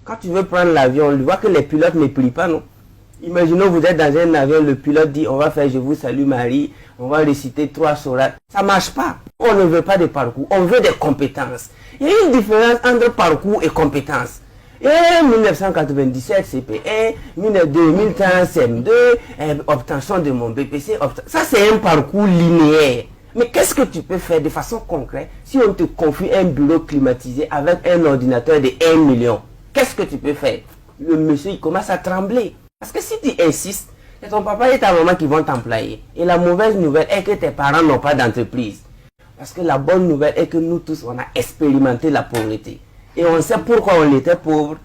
Quand tu veux prendre l'avion, on voit que les pilotes ne plient pas, non? Imaginons vous êtes dans un avion, le pilote dit on va faire je vous salue Marie, on va réciter 3 sourates. Ça ne marche pas. On ne veut pas de parcours, on veut des compétences. Il y a une différence entre parcours et compétences. Et 1997 CP1, 2015 CM2, obtention de mon BPC, ça c'est un parcours linéaire. Mais qu'est-ce que tu peux faire de façon concrète si on te confie un bureau climatisé avec un ordinateur de 1 million? Qu'est-ce que tu peux faire? Le monsieur il commence à trembler. Parce que si tu insistes, c'est ton papa et ta maman qui vont t'employer. Et la mauvaise nouvelle est que tes parents n'ont pas d'entreprise. Parce que la bonne nouvelle est que nous tous, on a expérimenté la pauvreté. Et on sait pourquoi on était pauvre.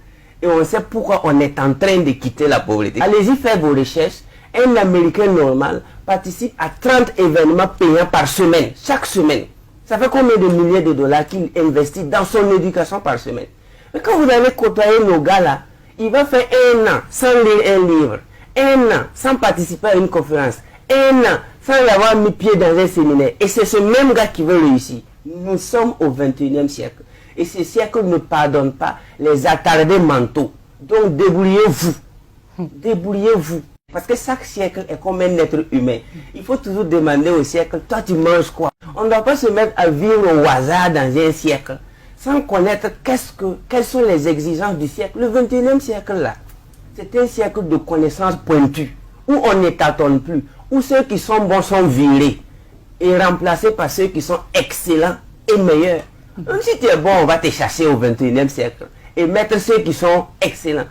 Et on sait pourquoi on est en train de quitter la pauvreté. Allez-y faire vos recherches. Un Américain normal participe à 30 événements payants par semaine. Chaque semaine. Ça fait combien de milliers de dollars qu'il investit dans son éducation par semaine? Mais quand vous allez côtoyer nos gars là, il va faire 1 an sans lire un livre. 1 an sans participer à une conférence. 1 an sans avoir mis pied dans un séminaire. Et c'est ce même gars qui veut réussir. Nous sommes au 21e siècle. Et ce siècle ne pardonne pas les attardés mentaux. Donc débrouillez-vous. Débrouillez-vous. Parce que chaque siècle est comme un être humain. Il faut toujours demander au siècle, toi tu manges quoi? On ne doit pas se mettre à vivre au hasard dans un siècle, sans connaître quelles sont les exigences du siècle. Le 21e siècle là, c'est un siècle de connaissances pointues, où on ne tâtonne plus, où ceux qui sont bons sont virés, et remplacés par ceux qui sont excellents et meilleurs. Même si tu es bon, on va te chasser au 21e siècle, et mettre ceux qui sont excellents.